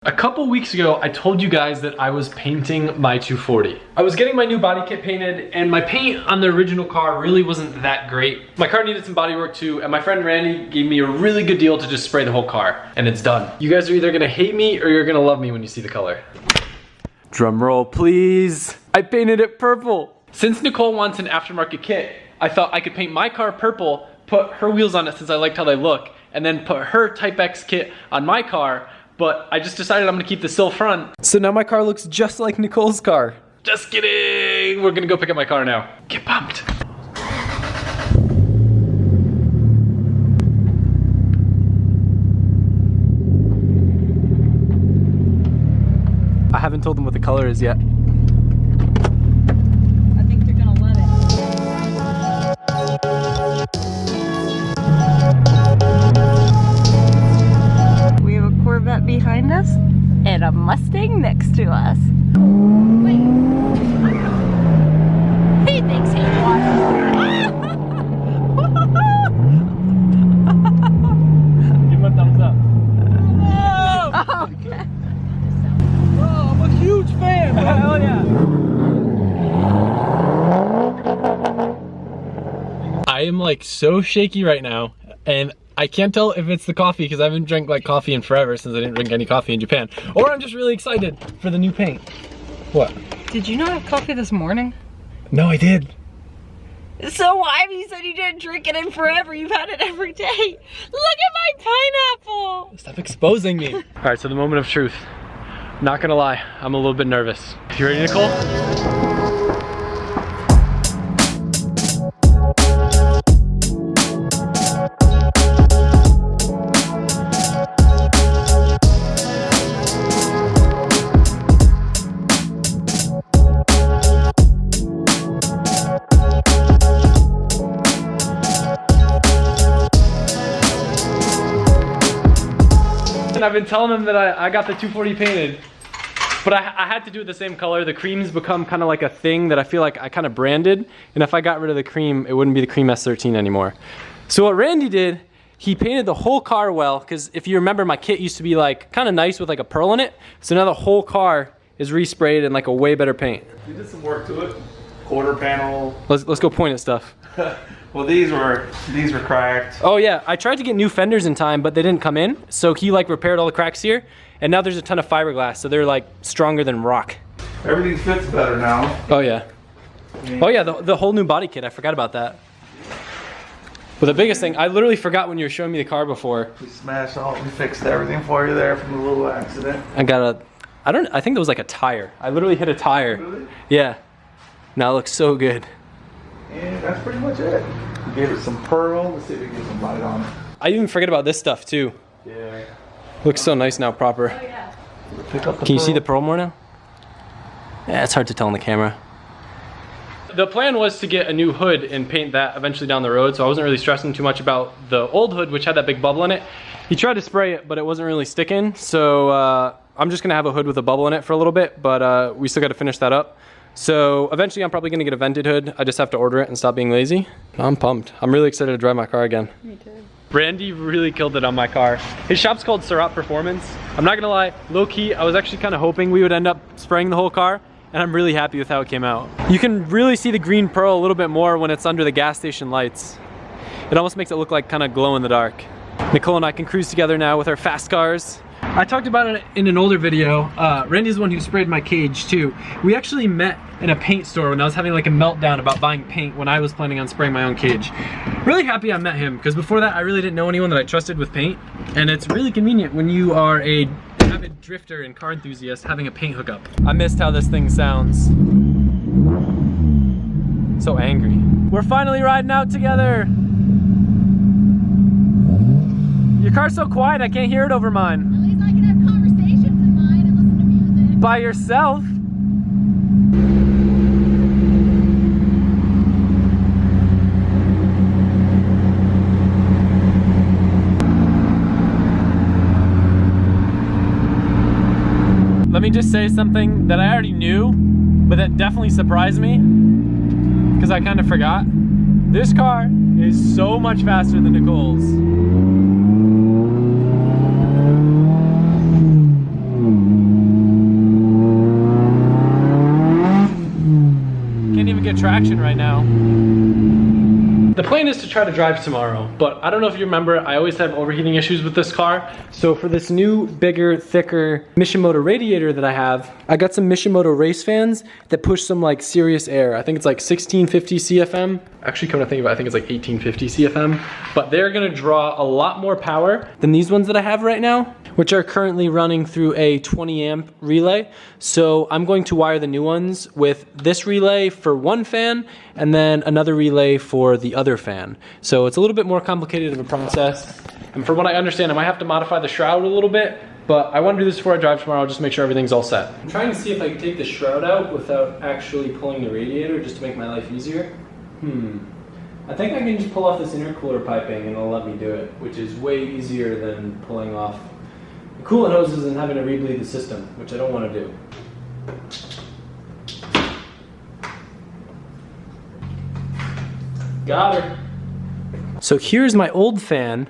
A couple weeks ago, I told you guys that I was painting my 240. I was getting my new body kit painted, and my paint on the original car really wasn't that great. My car needed some body work too, and my friend Randy gave me a really good deal to just spray the whole car, and it's done. You guys are either gonna hate me or you're gonna love me when you see the color. Drum roll, please. I painted it purple. Since Nicole wants an aftermarket kit, I thought I could paint my car purple, put her wheels on it since I liked how they look, and then put her Type X kit on my car. But I just decided I'm gonna keep the sill front. So now my car looks just like Nicole's car. Just kidding. We're gonna go pick up my car now. Get pumped. I haven't told them what the color is yet. I think they're gonna love it. We have a Corvette behind us and a Mustang next to us. Wait. He thinks he wants Give him a thumbs up. Oh, okay. Oh, I'm a huge fan. Hell yeah. I am like so shaky right now, and I can't tell if it's the coffee because I haven't drank like coffee in forever since I didn't drink any coffee in Japan. Or I'm just really excited for the new paint. What? Did you not have coffee this morning? No, I did. So why? You said you didn't drink it in forever. You've had it every day. Look at my pineapple. Stop exposing me. All right, so the moment of truth. Not gonna lie, I'm a little bit nervous. You ready, Nicole? I've been telling them that I got the 240 painted, but I had to do it the same color. The cream's become kind of like a thing that I feel like I kind of branded, and if I got rid of the cream, it wouldn't be the Cream S13 anymore. So what Randy did, he painted the whole car well, because if you remember, my kit used to be like kind of nice with like a pearl in it, so now the whole car is resprayed in like a way better paint. We did some work to it. Quarter panel. Let's go point at stuff. Well, these were cracked. Oh yeah, I tried to get new fenders in time, but they didn't come in. So he like repaired all the cracks here, and now there's a ton of fiberglass, so they're like stronger than rock. Everything fits better now. Oh yeah. Oh yeah, the whole new body kit, I forgot about that. But the biggest thing, I literally forgot when you were showing me the car before. We smashed all, we fixed everything for you there from the little accident. I think it was like a tire. I literally hit a tire. Really? Yeah. Now it looks so good. And that's pretty much it. We gave it some pearl. Let's see if we can get some light on it. I even forget about this stuff too. Yeah. Looks so nice now, proper. Oh yeah. Pick up the Can you see pearl. the pearl more now? Yeah, it's hard to tell on the camera. The plan was to get a new hood and paint that eventually down the road, so I wasn't really stressing too much about the old hood, which had that big bubble in it. He tried to spray it, but it wasn't really sticking, so I'm just gonna have a hood with a bubble in it for a little bit, but we still gotta finish that up. So eventually I'm probably gonna get a vented hood. I just have to order it and stop being lazy. I'm pumped. I'm really excited to drive my car again. Me too. Randy really killed it on my car. His shop's called Surratt Performance. I'm not gonna lie, low key, I was actually kind of hoping we would end up spraying the whole car, and I'm really happy with how it came out. You can really see the green pearl a little bit more when it's under the gas station lights. It almost makes it look like kind of glow in the dark. Nicole and I can cruise together now with our fast cars. I talked about it in an older video. Randy's the one who sprayed my cage too. We actually met in a paint store when I was having like a meltdown about buying paint when I was planning on spraying my own cage. Really happy I met him, because before that I really didn't know anyone that I trusted with paint, and it's really convenient when you are a avid drifter and car enthusiast having a paint hookup. I missed how this thing sounds. So angry. We're finally riding out together. Your car's so quiet I can't hear it over mine. At least I can have conversations in mine and listen to music. By yourself? Let me just say something that I already knew, but that definitely surprised me, because I kind of forgot. This car is so much faster than Nicole's. traction right now. The plan is to try to drive tomorrow, but I don't know if you remember, I always have overheating issues with this car. So for this new, bigger, thicker Mishimoto radiator that I have, I got some Mishimoto race fans that push some like serious air. I think it's like 1650 CFM. Actually, come to think of it, I think it's like 1850 CFM. But they're gonna draw a lot more power than these ones that I have right now, which are currently running through a 20 amp relay. So I'm going to wire the new ones with this relay for one fan and then another relay for the other fan. So it's a little bit more complicated of a process. And from what I understand, I might have to modify the shroud a little bit, but I want to do this before I drive tomorrow, just to make sure everything's all set. I'm trying to see if I can take the shroud out without actually pulling the radiator, just to make my life easier. I think I can just pull off this intercooler piping and it'll let me do it, which is way easier than pulling off the coolant hoses and having to rebleed the system, which I don't want to do. Got her. So here's my old fan,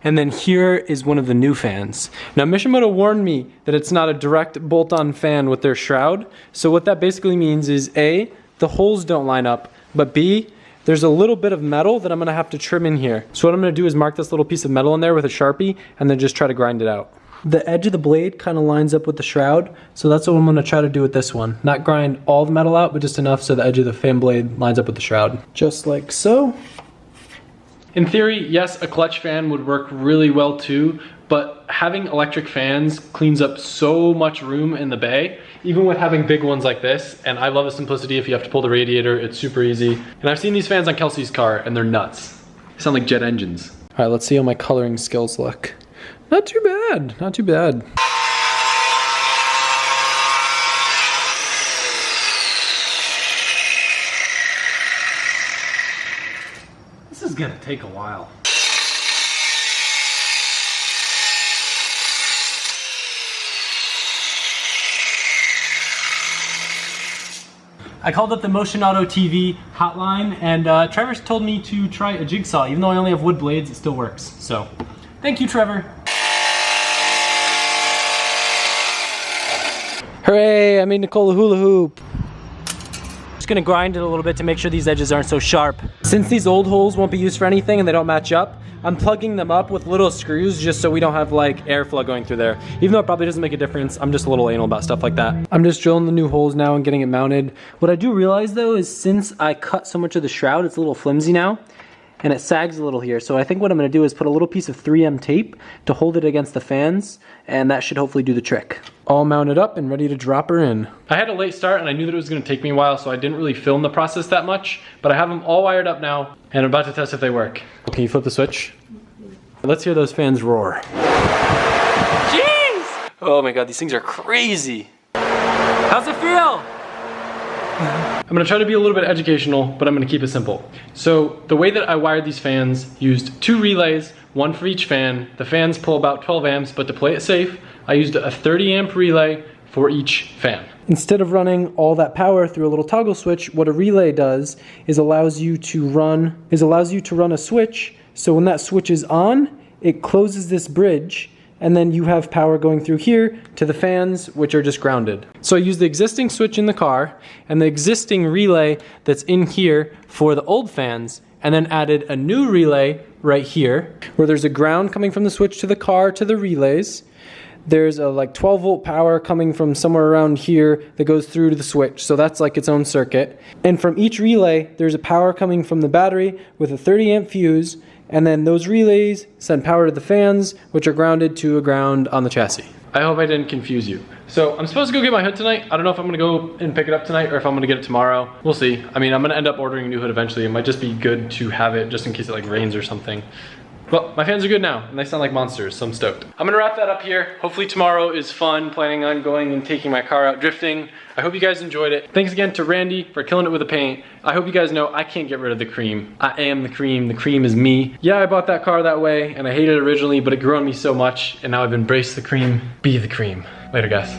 and then here is one of the new fans. Now Mishimoto warned me that it's not a direct bolt-on fan with their shroud. So what that basically means is A, the holes don't line up, but B, there's a little bit of metal that I'm gonna have to trim in here. So what I'm gonna do is mark this little piece of metal in there with a Sharpie and then just try to grind it out. The edge of the blade kind of lines up with the shroud, so that's what I'm gonna try to do with this one. Not grind all the metal out, but just enough so the edge of the fan blade lines up with the shroud. Just like so. In theory, yes, a clutch fan would work really well too, but having electric fans cleans up so much room in the bay, even with having big ones like this. And I love the simplicity. If you have to pull the radiator, it's super easy. And I've seen these fans on Kelsey's car and they're nuts. They sound like jet engines. All right, let's see how my coloring skills look. Not too bad, not too bad. This is gonna take a while. I called up the Motion Auto TV hotline and Trevor's told me to try a jigsaw. Even though I only have wood blades, it still works. So, thank you, Trevor. Hooray, I made Nicole a hula hoop. Just gonna grind it a little bit to make sure these edges aren't so sharp. Since these old holes won't be used for anything and they don't match up, I'm plugging them up with little screws just so we don't have like airflow going through there. Even though it probably doesn't make a difference, I'm just a little anal about stuff like that. I'm just drilling the new holes now and getting it mounted. What I do realize though is since I cut so much of the shroud, it's a little flimsy now. And it sags a little here. So I think what I'm gonna do is put a little piece of 3M tape to hold it against the fans, and that should hopefully do the trick. All mounted up and ready to drop her in. I had a late start and I knew that it was gonna take me a while, so I didn't really film the process that much, but I have them all wired up now, and I'm about to test if they work. Can you flip the switch? Let's hear those fans roar. Jeez! Oh my God, these things are crazy. How's it feel? I'm gonna try to be a little bit educational, but I'm gonna keep it simple. So the way that I wired these fans used 2 relays, 1 for each fan. The fans pull about 12 amps, but to play it safe, I used a 30 amp relay for each fan. Instead of running all that power through a little toggle switch, what a relay does is allows you to run a switch. So when that switch is on, it closes this bridge, and then you have power going through here to the fans, which are just grounded. So I used the existing switch in the car and the existing relay that's in here for the old fans, and then added a new relay right here, where there's a ground coming from the switch to the car to the relays. There's a like 12 volt power coming from somewhere around here that goes through to the switch. So that's like its own circuit. And from each relay, there's a power coming from the battery with a 30 amp fuse. And then those relays send power to the fans, which are grounded to a ground on the chassis. I hope I didn't confuse you. So I'm supposed to go get my hood tonight. I don't know if I'm gonna go and pick it up tonight or if I'm gonna get it tomorrow. We'll see. I mean, I'm gonna end up ordering a new hood eventually. It might just be good to have it just in case it like rains or something. Well, my fans are good now, and they sound like monsters, so I'm stoked. I'm gonna wrap that up here. Hopefully tomorrow is fun, planning on going and taking my car out drifting. I hope you guys enjoyed it. Thanks again to Randy for killing it with the paint. I hope you guys know I can't get rid of the cream. I am the cream is me. Yeah, I bought that car that way, and I hated it originally, but it grew on me so much, and now I've embraced the cream. Be the cream. Later, guys.